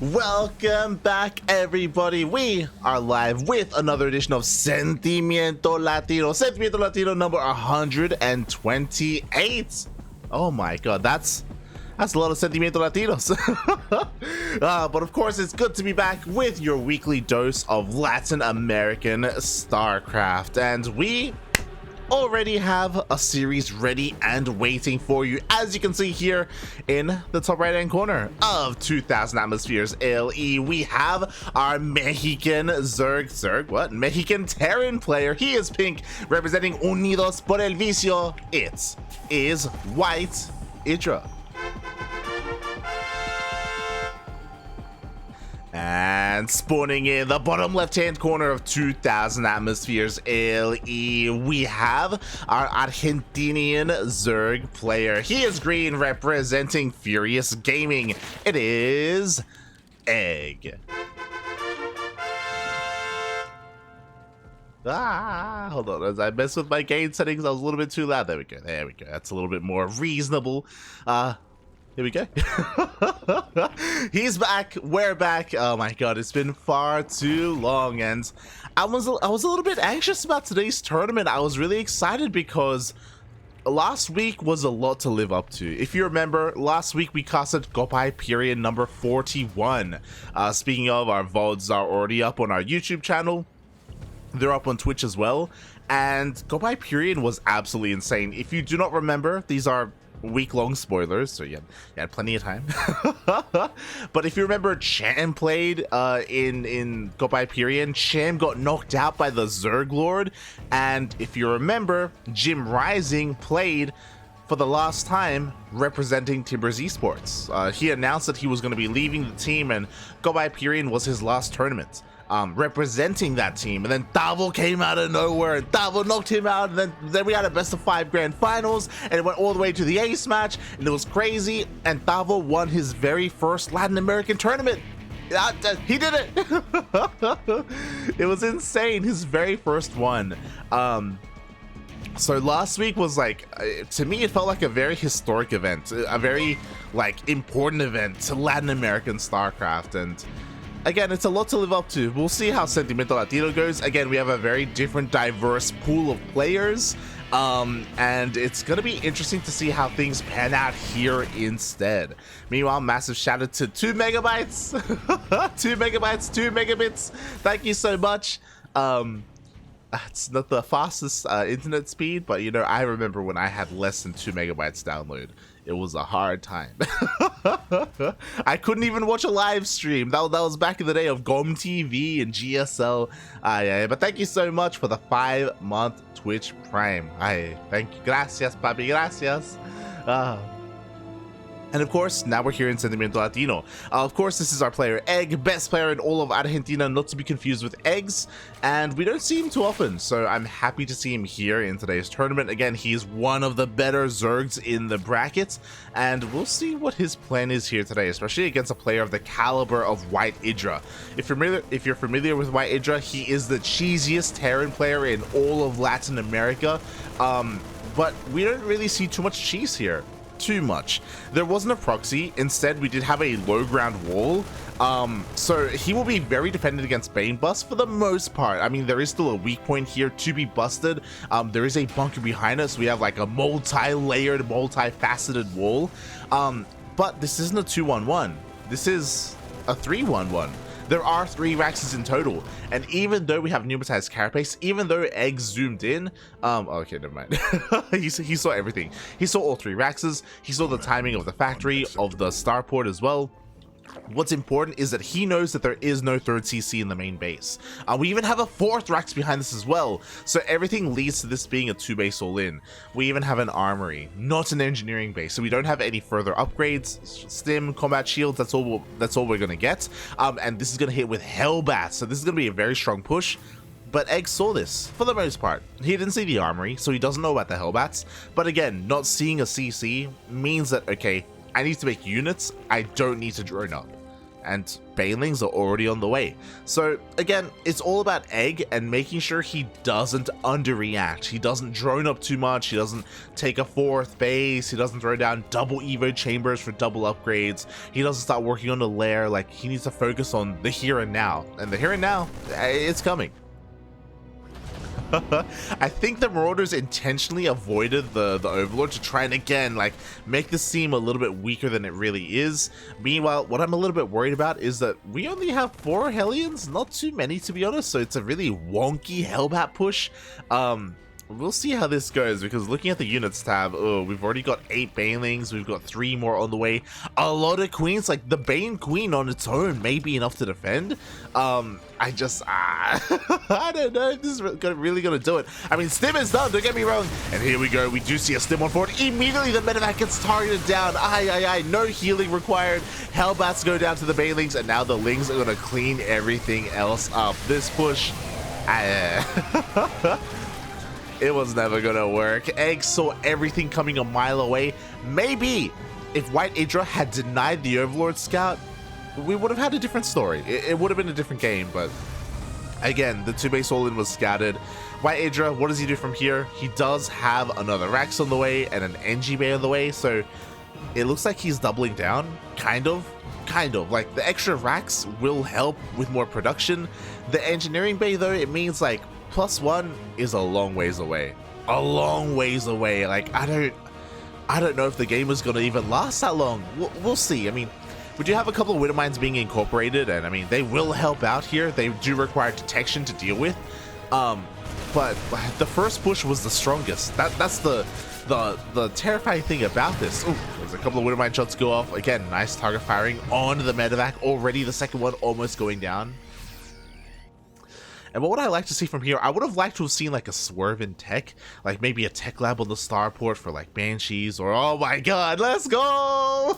Welcome back, everybody. We are live with another edition of Sentimiento Latino. Sentimiento Latino number 128. Oh my god, that's a lot of Sentimiento Latinos. But of course, it's good to be back with your weekly dose of Latin American StarCraft. And we already have a series ready and waiting for you, as you can see here in the top right hand corner of 2000 Atmospheres LE. We have our Mexican Mexican Terran player. He is pink, representing Unidos por el Vicio. It is WhiteIdra. And spawning in the bottom left-hand corner of 2000 Atmospheres LE, we have our Argentinian Zerg player. He is green, representing Furious Gaming. It is Egg. Hold on, as I messed with my gain settings, I was a little bit too loud. There we go, that's a little bit more reasonable. Here we go. He's back. We're back. Oh my god, it's been far too long, and I was a little bit anxious about today's tournament. I was really excited because last week was a lot to live up to. If you remember, last week we casted Gopai period number 41. Speaking of, our VODs are already up on our YouTube channel. They're up on Twitch as well, and Gopai period was absolutely insane. If you do not remember, these are week-long spoilers, so you had plenty of time. But if you remember, Cham played in Gopai period. Cham got knocked out by the Zerg Lord, and if you remember, Jim Rising played for the last time representing TvZ Esports. He announced that he was going to be leaving the team, and Gopai period was his last tournament representing that team. And then Tavo came out of nowhere and Tavo knocked him out, and then we had a best of 5 grand finals, and it went all the way to the ace match, and it was crazy, and Tavo won his very first Latin American tournament. He did it. It was insane, his very first one. So last week was like, to me it felt like a very historic event, a very like important event to Latin American StarCraft, and again, it's a lot to live up to. We'll see how Sentimiento Latino goes. Again, we have a very different, diverse pool of players, and it's going to be interesting to see how things pan out here instead. Meanwhile, massive shout out to 2 megabytes. 2 megabytes, 2 megabits. Thank you so much. It's not the fastest internet speed, but you know, I remember when I had less than 2 megabytes download. It was a hard time. I couldn't even watch a live stream. That was back in the day of GOM TV and GSL. Yeah, but thank you so much for the 5-month Twitch Prime. Thank you. Gracias, papi. Gracias. And of course, now we're here in Sentimiento Latino. Of course, this is our player Egg, best player in all of Argentina, not to be confused with Eggs, and we don't see him too often, so I'm happy to see him here in today's tournament. Again, he's one of the better Zergs in the bracket, and we'll see what his plan is here today, especially against a player of the caliber of WhiteIdra. If you're familiar with WhiteIdra, he is the cheesiest Terran player in all of Latin America, but we don't really see too much cheese here. Too much. There wasn't a proxy. Instead, we did have a low ground wall, so he will be very defended against Bane Bust for the most part. I mean, there is still a weak point here to be busted. There is a bunker behind us. We have like a multi-layered, multi-faceted wall, but this isn't a 2-1-1. This is a 3-1-1. There are 3 Raxes in total, and even though we have pneumatized carapace, even though Egg zoomed in, okay, never mind. he saw everything. He saw all 3 Raxes. He saw the timing of the factory, of the starport as well. What's important is that he knows that there is no 3rd CC in the main base. We even have a 4th Rax behind this as well, so everything leads to this being a 2-base all-in. We even have an armory, not an engineering base, so we don't have any further upgrades. Stim, combat shields, that's all we're gonna get. And this is gonna hit with Hellbat, so this is gonna be a very strong push. But Egg saw this, for the most part. He didn't see the armory, so he doesn't know about the Hellbats. But again, not seeing a CC means that, okay, I need to make units, I don't need to drone up. and Banelings are already on the way. So again, it's all about Egg and making sure he doesn't underreact. He doesn't drone up too much. He doesn't take a 4th base. He doesn't throw down double Evo chambers for double upgrades. He doesn't start working on the lair. Like, he needs to focus on the here and now. And the here and now, it's coming. I think the Marauders intentionally avoided the Overlord to try and again like make this seem a little bit weaker than it really is. Meanwhile, what I'm a little bit worried about is that we only have 4 Hellions, not too many to be honest, so it's a really wonky Hellbat push. We'll see how this goes, because looking at the units tab, oh, we've already got 8 Banelings, we've got 3 more on the way, a lot of Queens. Like, the Bane Queen on its own may be enough to defend. I don't know if this is really gonna do it. I mean, Stim is done, don't get me wrong, and here we go, we do see a Stim on forward. Immediately the medevac gets targeted down. No healing required. Hellbats go down to the Banelings, and now the Lings are gonna clean everything else up. This push, it was never gonna work. Egg saw everything coming a mile away. Maybe if WhiteIdra had denied the Overlord Scout, we would have had a different story. It would have been a different game, but again, the 2-base all-in was scouted. WhiteIdra, what does he do from here? He does have another Rax on the way and an NG Bay on the way, so it looks like he's doubling down, kind of. Like, the extra Rax will help with more production. The Engineering Bay, though, it means like +1 is a long ways away. Like, I don't know if the game is going to even last that long. We'll see. I mean, we do have a couple of Widow Mines being incorporated, and I mean, they will help out here. They do require detection to deal with. But the first push was the strongest. That's the terrifying thing about this. Ooh, there's a couple of Widow Mine shots go off. Again, nice target firing on the medevac. Already the second one almost going down. And what would I like to see from here? I would have liked to have seen like a swerve in tech, like maybe a tech lab on the starport for like Banshees, or oh my god, let's go!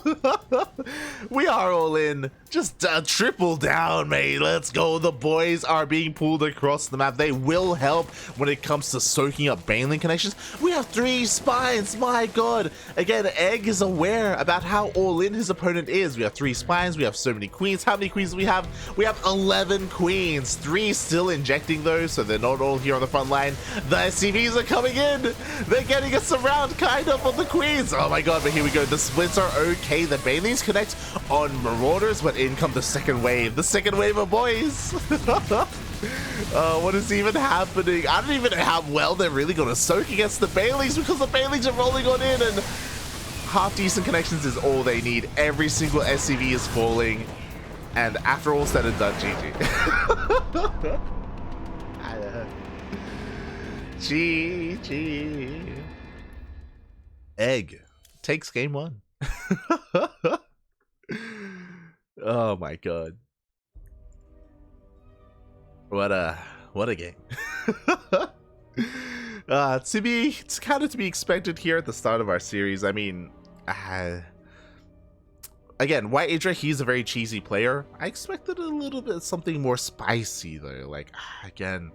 We are all in. Just triple down, mate. Let's go. The boys are being pulled across the map. They will help when it comes to soaking up Baneling connections. We have 3 spines, my god. Again, Egg is aware about how all in his opponent is. We have 3 spines, we have so many queens. How many queens do we have? We have 11 queens, 3 still injecting those, so they're not all here on the front line. The SCVs are coming in. They're getting a surround kind of on the queens. Oh my god, but here we go. The splits are okay. The Banelings connect on Marauders, but in come the second wave. The second wave of boys. What is even happening? I don't even know how well they're really going to soak against the Banelings, because the Banelings are rolling on in, and half decent connections is all they need. Every single SCV is falling, and after all said and done, GG. GG. Egg takes game 1. Oh my god. What a game. It's kind of to be expected here at the start of our series. I mean, again, WhiteIdra, he's a very cheesy player. I expected a little bit something more spicy though. Like, again,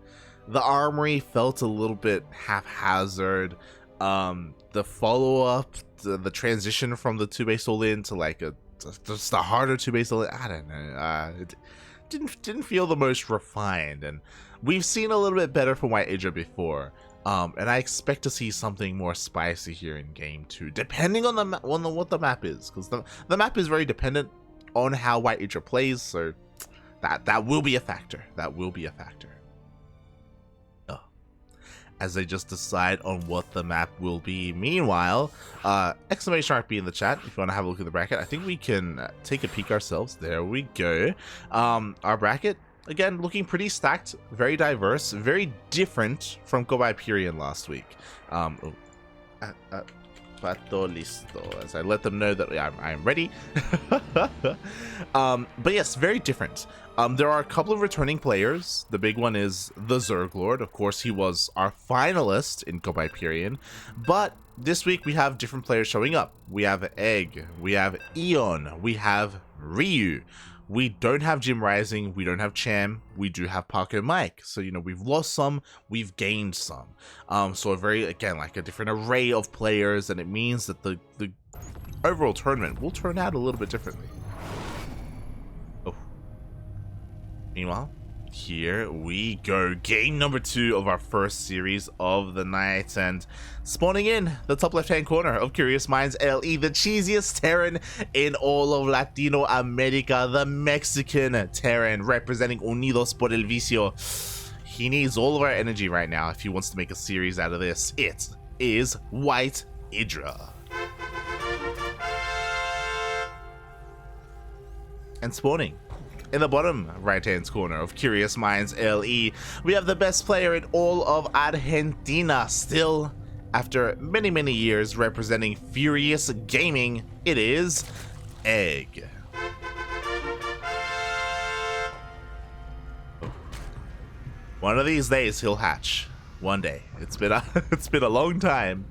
the armory felt a little bit haphazard. The follow-up, the transition from the 2-base all-in to like just a harder 2-base all-in, I don't know. It didn't feel the most refined, and we've seen a little bit better from WhiteIdra before. And I expect to see something more spicy here in game 2, depending on what the map is, because the map is very dependent on how WhiteIdra plays, so that will be a factor. That will be a factor. As they just decide on what the map will be. Meanwhile, exclamation mark B in the chat if you want to have a look at the bracket. I think we can take a peek ourselves. There we go. Our bracket, again, looking pretty stacked, very diverse, very different from Go By Period last week. Pato listo, as I let them know that I'm ready. But yes, very different. There are a couple of returning players. The big one is the Zerglord. Of course, he was our finalist in Go By Period. But this week we have different players showing up. We have Egg, we have Eon, we have Ryu. We don't have Jim Rising, we don't have Cham, we do have Paco Mike. So, you know, we've lost some, we've gained some. So a very, again, like a different array of players, and it means that the overall tournament will turn out a little bit differently. Oh, Meanwhile, here we go. Game number 2 of our first series of the night, and spawning in the top left-hand corner of Curious Minds LE, the cheesiest Terran in all of Latino America, the Mexican Terran representing Unidos por el Vicio. He needs all of our energy right now if he wants to make a series out of this. It is WhiteIdra. And spawning in the bottom right-hand corner of Curious Minds LE, we have the best player in all of Argentina still, after many, many years representing Furious Gaming. It is Egg. One of these days he'll hatch. One day. It's been a long time.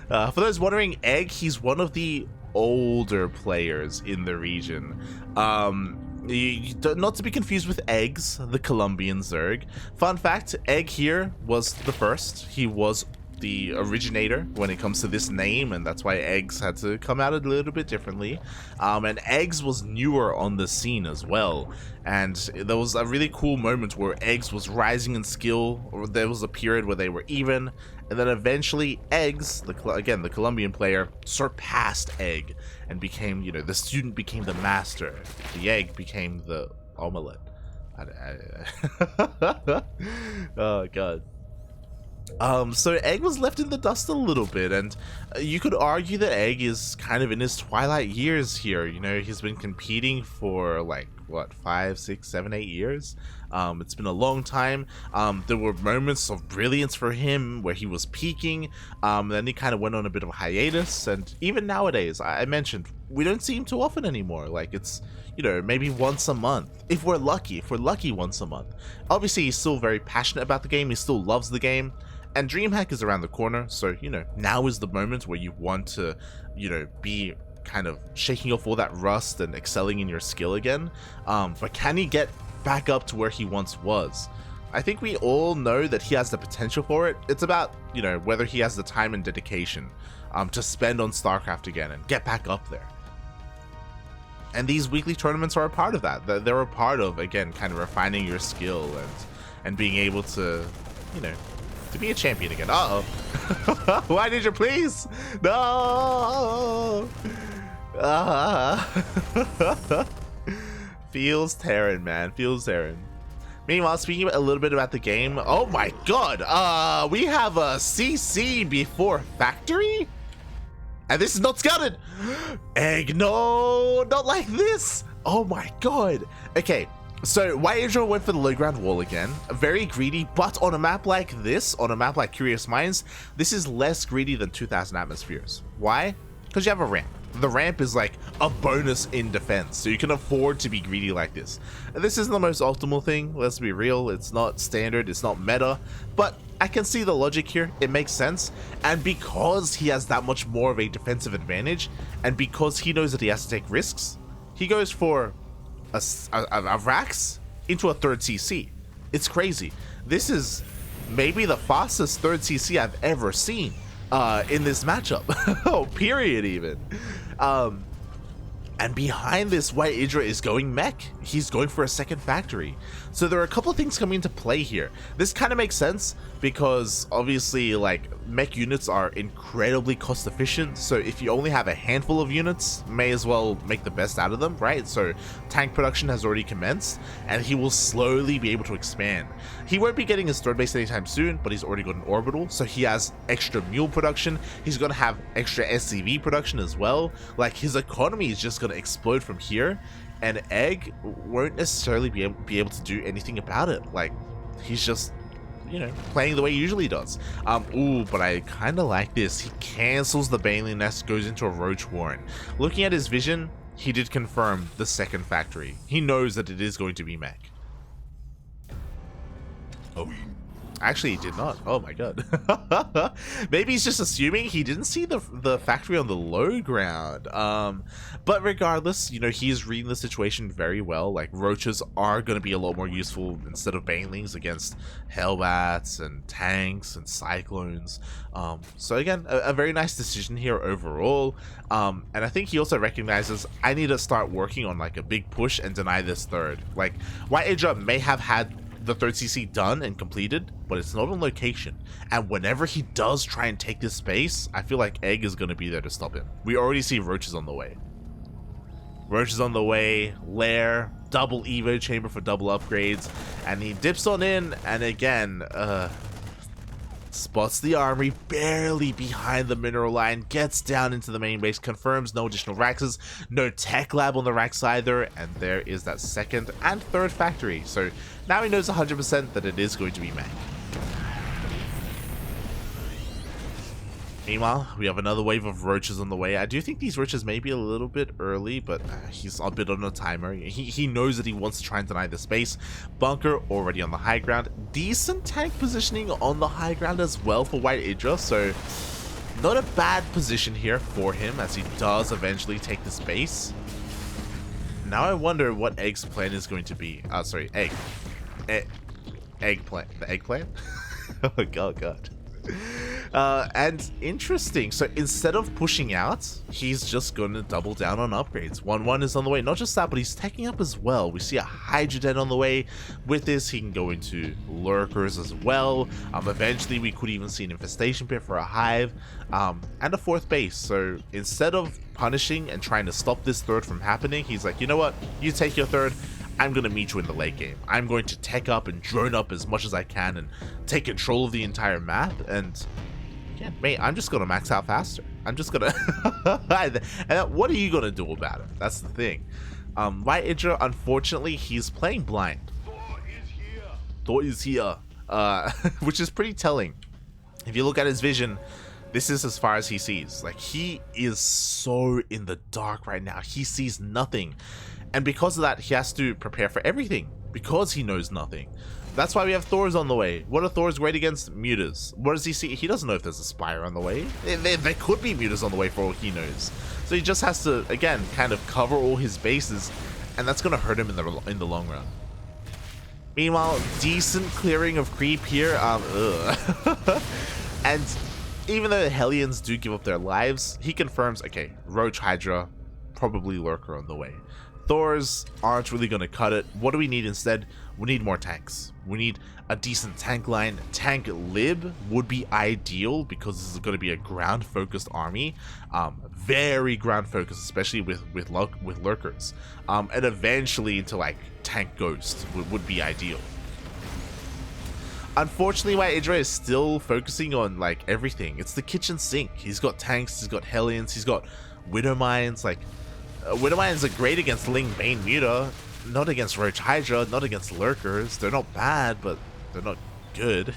For those wondering, Egg, he's one of the older players in the region. Not to be confused with Eggs, the Colombian Zerg. Fun fact, Egg here was the first. He was the originator when it comes to this name, and that's why Eggs had to come out a little bit differently. And Eggs was newer on the scene as well, and there was a really cool moment where Eggs was rising in skill, or there was a period where they were even, and then eventually Eggs, the Colombian player, surpassed Egg and became, you know, the student became the master, the Egg became the omelette. Oh god. So Egg was left in the dust a little bit, and you could argue that Egg is kind of in his twilight years here. You know, he's been competing for like, what, 5, 6, 7, 8 years? It's been a long time. There were moments of brilliance for him where he was peaking, then he kind of went on a bit of a hiatus, and even nowadays, I mentioned, we don't see him too often anymore. Like, it's, you know, maybe once a month, if we're lucky once a month. Obviously, he's still very passionate about the game, he still loves the game, and DreamHack is around the corner, so, you know, now is the moment where you want to, you know, be kind of shaking off all that rust and excelling in your skill again. But can he get back up to where he once was? I think we all know that he has the potential for it. It's about, you know, whether he has the time and dedication to spend on StarCraft again and get back up there. And these weekly tournaments are a part of that. They're a part of, again, kind of refining your skill and being able to, you know, to be a champion again. Uh-oh. WhiteIdra, please? No! Feels Terran, man. Feels Terran. Meanwhile, speaking a little bit about the game. Oh my god! We have a CC before factory? And this is not scouted! Egg, no! Not like this! Oh my god! Okay. So, WhiteIdra went for the low ground wall again, very greedy, but on a map like this, on a map like Curious Minds, this is less greedy than 2000 atmospheres. Why? Because you have a ramp. The ramp is like a bonus in defense, so you can afford to be greedy like this. This isn't the most optimal thing, let's be real, it's not standard, it's not meta, but I can see the logic here, it makes sense, and because he has that much more of a defensive advantage, and because he knows that he has to take risks, he goes for a Rax into a 3rd CC. It's crazy. This is maybe the fastest 3rd CC I've ever seen in this matchup. Oh, period even. And behind this, WhiteIdra is going mech. He's going for a second factory. So there are a couple of things coming into play here. This kind of makes sense because obviously, like, mech units are incredibly cost efficient. So if you only have a handful of units, may as well make the best out of them, right? So tank production has already commenced, and he will slowly be able to expand. He won't be getting his 3rd base anytime soon, but he's already got an orbital, so he has extra mule production. He's gonna have extra SCV production as well. Like, his economy is just gonna explode from here, and Egg won't necessarily be able to do anything about it. Like, he's just, you know, playing the way he usually does. Ooh, but I kind of like this. He cancels the Baneling Nest, goes into a Roach Warren. Looking at his vision, he did confirm the second factory. He knows that it is going to be mech. Oh, Actually, he did not. Oh my god. Maybe he's just assuming he didn't see the factory on the low ground. But regardless, you know, he's reading the situation very well. Like, roaches are going to be a lot more useful instead of banelings against hellbats and tanks and cyclones. So again, a very nice decision here overall. And I think he also recognizes I need to start working on like a big push and deny this third. Like, WhiteIdra may have had the third CC done and completed, but it's not on location. And whenever he does try and take this space, I feel like Egg is going to be there to stop him. We already see roaches on the way. Roaches on the way, lair, double Evo chamber for double upgrades, and he dips on in, and again, spots the armory barely behind the mineral line, gets down into the main base, confirms no additional Raxes, no tech lab on the Rax either, and there is that second and third factory. So now he knows 100% that it is going to be Mac. Meanwhile, we have another wave of roaches on the way. I do think these roaches may be a little bit early, but he's a bit on a timer. He knows that he wants to try and deny the space. Bunker already on the high ground. Decent tank positioning on the high ground as well for WhiteIdra, so not a bad position here for him as he does eventually take the space. Now I wonder what Egg's plan is going to be. Sorry, Eggplant. The eggplant? Oh god. And interesting, so instead of pushing out, he's just going to double down on upgrades. 1-1 is on the way. Not just that, but he's teching up as well. We see a Hydra Den on the way. With this, he can go into lurkers as well. Eventually, we could even see an infestation pit for a hive, and a fourth base. So instead of punishing and trying to stop this third from happening, he's like, you know what? You take your third. I'm going to meet you in the late game. I'm going to tech up and drone up as much as I can and take control of the entire map. And yeah, mate, I'm just going to max out faster. I'm just going to... And what are you going to do about it? That's the thing. WhiteIdra, unfortunately, he's playing blind. Thor is here. Which is pretty telling. If you look at his vision, this is as far as he sees. Like, he is so in the dark right now. He sees nothing. And because of that, he has to prepare for everything, because he knows nothing. That's why we have Thors on the way. What are Thors great against? Mutas. What does he see? He doesn't know if there's a Spire on the way. There could be Mutas on the way for all he knows. So he just has to, again, kind of cover all his bases, and that's going to hurt him in the long run. Meanwhile, decent clearing of creep here. And even though the Hellions do give up their lives, he confirms, okay, Roach Hydra, probably Lurker on the way. Thors aren't really going to cut it. What do we need instead? We need more tanks. We need a decent tank line. Tank lib would be ideal because this is going to be a ground focused army. Very ground focused, especially with lurkers. And eventually into like tank ghost would be ideal. Unfortunately, WhiteIdra is still focusing on like everything. It's the kitchen sink. He's got tanks, he's got Hellions, he's got Widow Mines. Like, Widow Mines are great against Ling Bane Muta, not against Roach Hydra, not against lurkers. They're not bad, but they're not good.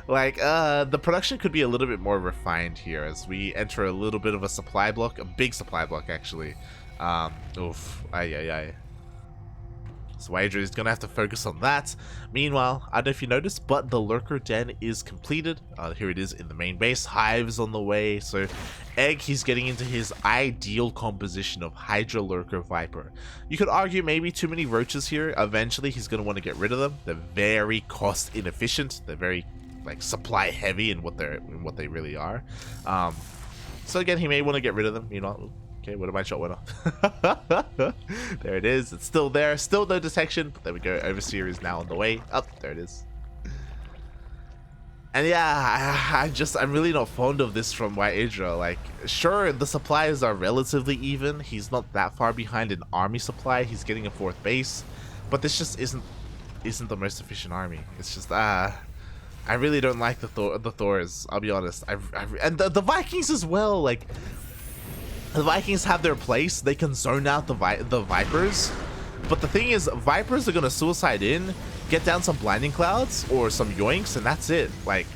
Like, the production could be a little bit more refined here as we enter a little bit of a supply block, a big supply block actually. Oof, ay. So WhiteIdra is going to have to focus on that. Meanwhile, I don't know if you noticed, but the Lurker Den is completed. Here it is in the main base. Hive's on the way. So Egg, he's getting into his ideal composition of Hydra, Lurker, Viper. You could argue maybe too many roaches here. Eventually, he's going to want to get rid of them. They're very cost inefficient. They're very like supply heavy in what they really are. So again, he may want to get rid of them. You know. Okay, what my shot went off. There it is. It's still there. Still no detection. But there we go. Overseer is now on the way. Oh, there it is. And yeah, I'm really not fond of this from WhiteIdra. Like, sure, the supplies are relatively even. He's not that far behind in army supply. He's getting a fourth base. But this just isn't the most efficient army. It's just, I really don't like the Thors. I'll be honest. And the Vikings as well. Like, the Vikings have their place. They can zone out the Vipers. But the thing is, Vipers are going to suicide in, get down some Blinding Clouds or some Yoinks, and that's it. Like,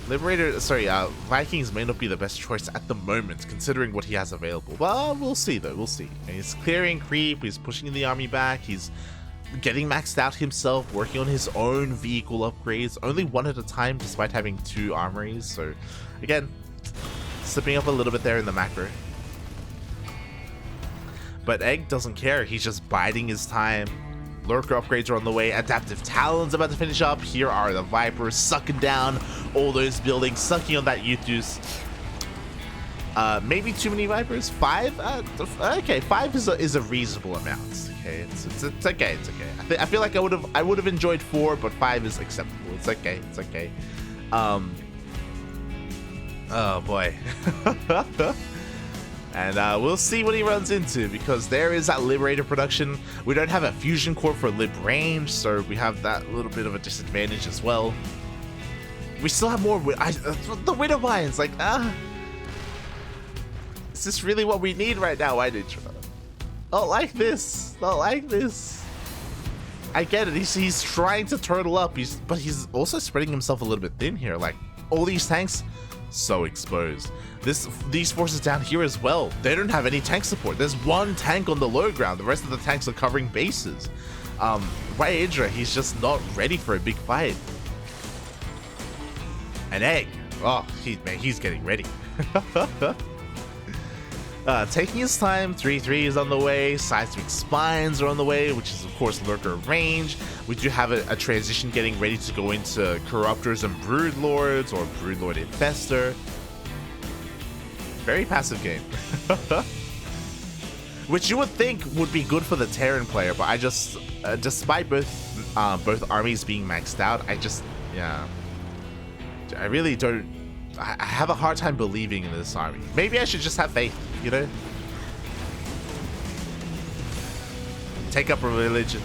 Vikings may not be the best choice at the moment, considering what he has available. Well, we'll see, though. We'll see. And he's clearing creep. He's pushing the army back. He's getting maxed out himself, working on his own vehicle upgrades, only one at a time despite having 2 armories. So again, slipping up a little bit there in the macro. But Egg doesn't care, he's just biding his time. Lurker upgrades are on the way, Adaptive Talon's about to finish up. Here are the Vipers sucking down all those buildings, sucking on that Yutus. Maybe too many Vipers? 5? Okay, 5 is a reasonable amount. Okay, it's okay, it's okay. I feel like I would have enjoyed 4, but 5 is acceptable. It's okay, it's okay. Oh boy. And we'll see what he runs into, because there is that Liberator production. We don't have a fusion core for lib range, so we have that little bit of a disadvantage as well. We still have more the Widow Mines, like is this really what we need right now? WhiteIdra. Not like this. Not like this. I get it. He's trying to turtle up. But he's also spreading himself a little bit thin here. Like, all these tanks, so exposed. These forces down here as well, they don't have any tank support. There's 1 tank on the low ground. The rest of the tanks are covering bases. WhiteIdra, he's just not ready for a big fight. An Egg. Oh, he's getting ready. Taking his time, 3-3 is on the way, Seismic Spines are on the way, which is of course Lurker range. We do have a transition getting ready to go into Corruptors and Broodlords, or Broodlord Infestor. Very passive game. Which you would think would be good for the Terran player, but I just, despite both armies being maxed out, I really don't. I have a hard time believing in this army. Maybe I should just have faith, you know? Take up a religion.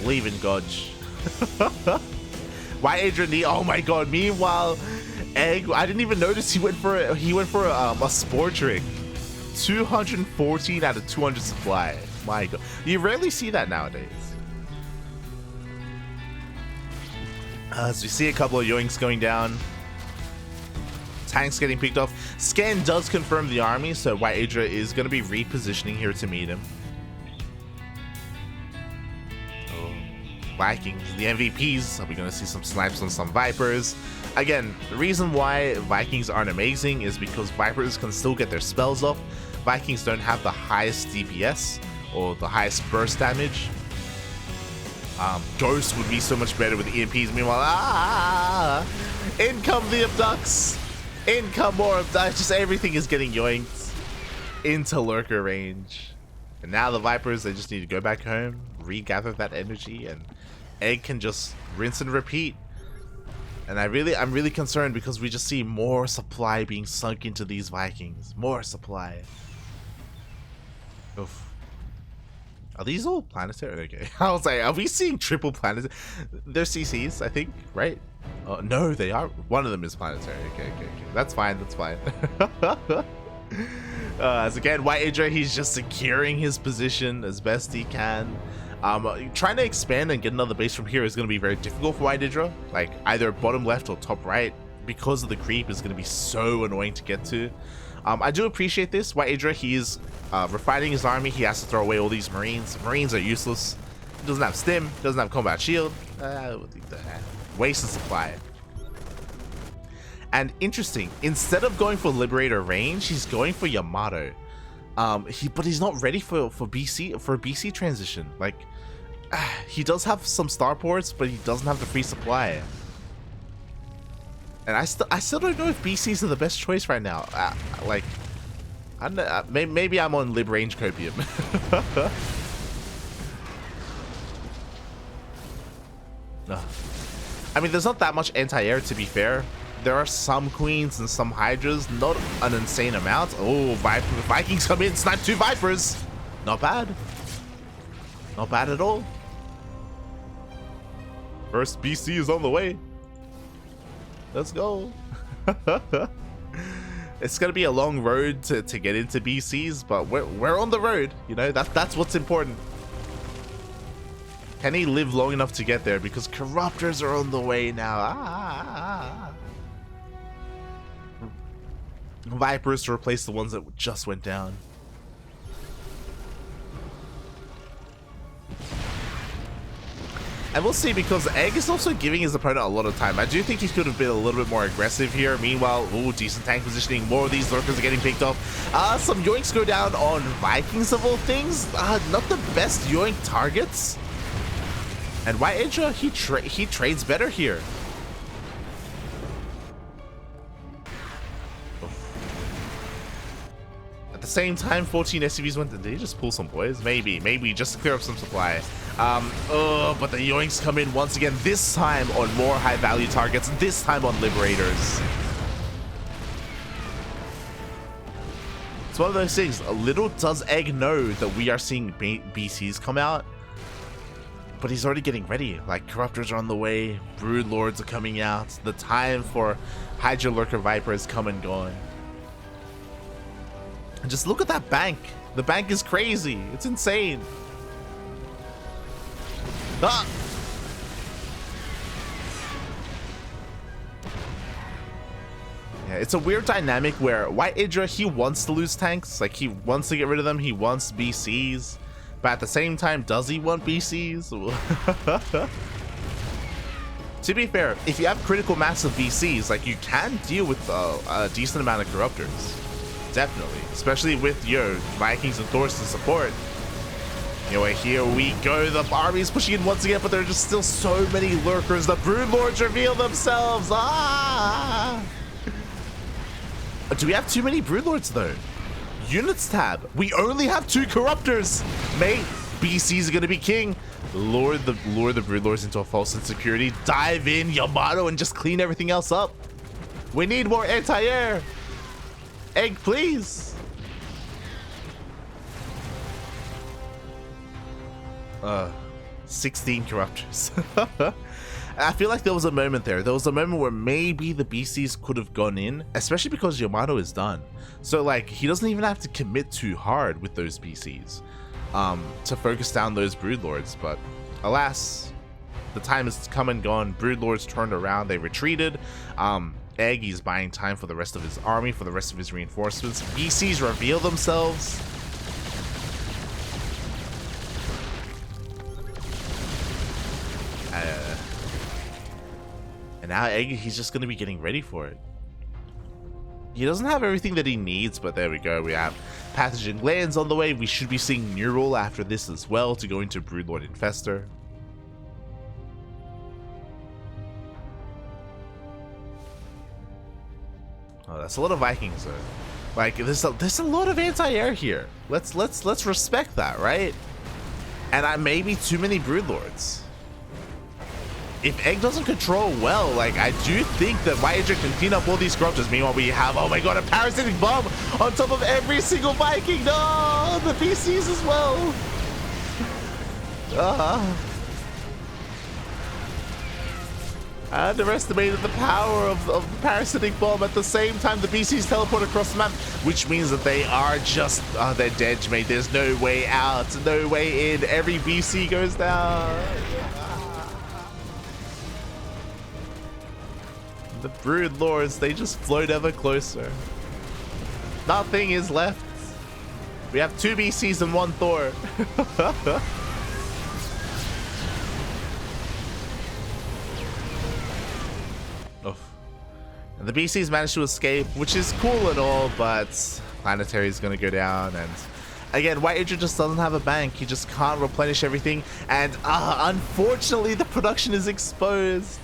Believe in God. WhiteIdra, oh my god. Meanwhile, Egg, I didn't even notice he went for a Spore Trick. 214 out of 200 supply. My god. You rarely see that nowadays. So you see a couple of yoinks going down. Tanks getting picked off. Scan does confirm the army, so WhiteIdra is going to be repositioning here to meet him. Oh, Vikings, the MVPs. Are we going to see some snipes on some Vipers? Again, the reason why Vikings aren't amazing is because Vipers can still get their spells off. Vikings don't have the highest DPS or the highest burst damage. Ghost would be so much better with EMPs. Meanwhile, in come the Abducts. In come more Abducts. Just everything is getting yoinked into Lurker range. And now the Vipers, they just need to go back home, regather that energy, and Egg can just rinse and repeat. And I'm really concerned because we just see more supply being sunk into these Vikings. More supply. Oof. Are these all planetary? Okay. I was like, are we seeing triple planetary? They're CCs, I think, right? No, they are. One of them is planetary. Okay. That's fine. That's fine. As again, WhiteIdra, he's just securing his position as best he can. Trying to expand and get another base from here is going to be very difficult for WhiteIdra. Like, either bottom left or top right, because of the creep, is going to be so annoying to get to. I do appreciate this. WhiteIdra, he's refining his army. He has to throw away all these Marines. Marines are useless. He doesn't have stim, doesn't have combat shield. Waste of supply. And interesting, instead of going for Liberator range, he's going for Yamato. But he's not ready for a BC transition. Like, he does have some starports, but he doesn't have the free supply. And I still don't know if BCs are the best choice right now. Like, I don't know, maybe I'm on Lib range copium. I mean, there's not that much anti-air, to be fair. There are some queens and some hydras, not an insane amount. Oh, Vikings come in, snipe 2 Vipers. Not bad. Not bad at all. First BC is on the way. Let's go. It's gonna be a long road to get into BCs, but we're on the road. You know, that's what's important. Can he live long enough to get there? Because Corruptors are on the way now. Vipers to replace the ones that just went down. And we'll see, because Egg is also giving his opponent a lot of time. I do think he could have been a little bit more aggressive here. Meanwhile, ooh, decent tank positioning. More of these lurkers are getting picked off. Some yoinks go down on Vikings of all things. Not the best yoink targets. And WhiteIdra, he trades better here. At the same time, 14 SCVs went. Did he just pull some boys? Maybe just to clear up some supply. But the yoinks come in once again, this time on more high value targets, this time on Liberators. It's one of those things. Little does Egg know that we are seeing BCs come out, but he's already getting ready. Like, Corruptors are on the way, Brood Lords are coming out, the time for Hydra Lurker Viper has come and gone. And just look at that bank. The bank is crazy. It's insane. Ah! Yeah, it's a weird dynamic where WhiteIdra, he wants to lose tanks. Like, he wants to get rid of them. He wants BCs. But at the same time, does he want BCs? To be fair, if you have critical mass of BCs, like, you can deal with a decent amount of Corruptors. Definitely. Especially with your Vikings and Thors to support. Anyway, here we go. The army's pushing in once again, but there are just still so many lurkers. The Brood Lords reveal themselves. Ah! Do we have too many Brood Lords though? Units tab. We only have 2 Corruptors. Mate, BCs are gonna be king. Lure the Brood Lords into a false insecurity. Dive in, Yamato, and just clean everything else up. We need more anti-air. Egg, please. 16 Corruptors. I feel like there was a moment there. There was a moment where maybe the BCs could have gone in, especially because Yamato is done. So, like, he doesn't even have to commit too hard with those BCs to focus down those Brood Lords. But alas, the time has come and gone. Brood Lords turned around. They retreated. Egg, he's buying time for the rest of his army, for the rest of his reinforcements. BCs reveal themselves. And now Egg, he's just going to be getting ready for it. He doesn't have everything that he needs, but there we go. We have Pathogen Glands on the way. We should be seeing Neural after this as well to go into Broodlord Infestor. Oh, that's a lot of Vikings though. Like, there's a lot of anti-air here. Let's respect that, right? And maybe too many Broodlords. If Egg doesn't control well, like, I do think that WhiteIdra can clean up all these Corruptors. Meanwhile, we have, oh my god, a parasitic bomb on top of every single Viking. No, the BCs as well. I underestimated the power of the parasitic bomb. At the same time, the BCs teleport across the map, which means that they are just, they're dead, mate. There's no way out, no way in. Every BC goes down. The Brood Lords, they just float ever closer. Nothing is left. We have 2 BCs and 1 Thor. Oh. And the BCs managed to escape, which is cool and all, but Planetary is going to go down. And again, WhiteIdra just doesn't have a bank. He just can't replenish everything. And unfortunately, the production is exposed.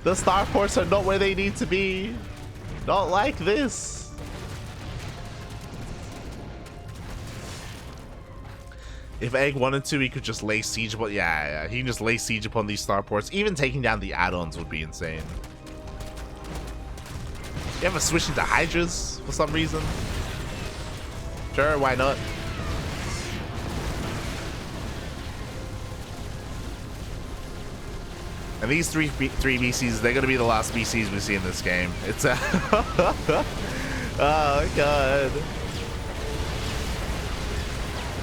The starports are not where they need to be. Not like this. If Egg wanted to, he could just lay siege upon. Yeah, he can just lay siege upon these starports. Even taking down the add-ons would be insane. You ever switch into Hydras for some reason? Sure, why not? And these three BCs, they're going to be the last BCs we see in this game. It's a... oh, God.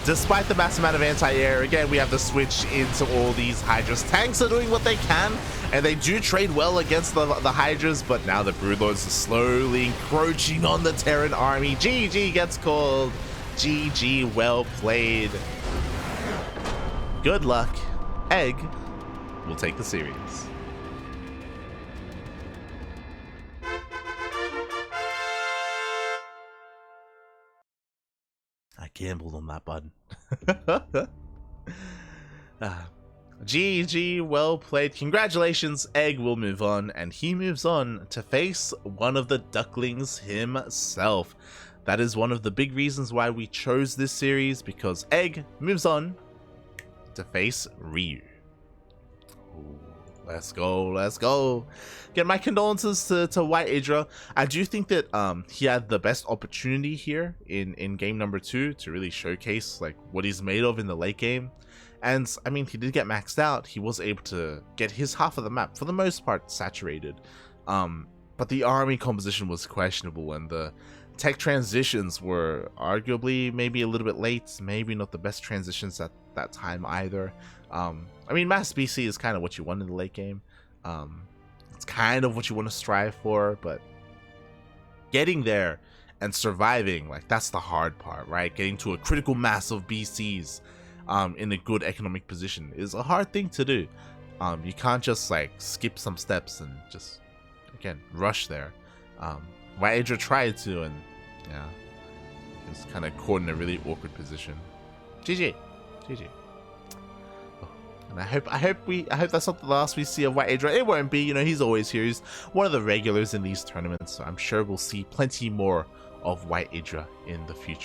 Despite the massive amount of anti-air, again, we have to switch into all these Hydras. Tanks are doing what they can, and they do trade well against the Hydras, but now the Broodlords are slowly encroaching on the Terran army. GG gets called. GG, well played. Good luck, Egg. will take the series. I gambled on that button. GG, well played. Congratulations, Egg will move on, and he moves on to face one of the Ducklings himself. That is one of the big reasons why we chose this series, because Egg moves on to face Ryu. Ooh, let's go, let's go. Again, my condolences to WhiteIdra. I do think that he had the best opportunity here in game number 2 to really showcase like what he's made of in the late game. And I mean, he did get maxed out. He was able to get his half of the map, for the most part, saturated. But the army composition was questionable, and the tech transitions were arguably maybe a little bit late, maybe not the best transitions at that time either. I mean, mass BC is kind of what you want in the late game. It's kind of what you want to strive for, but getting there and surviving, like, that's the hard part, right? Getting to a critical mass of BCs in a good economic position is a hard thing to do. You can't just like skip some steps and just, again, rush there. WhiteIdra tried to, and yeah, he was kind of caught in a really awkward position. GG. Oh, and I hope that's not the last we see of WhiteIdra. It won't be, you know, he's always here. He's one of the regulars in these tournaments, so I'm sure we'll see plenty more of WhiteIdra in the future.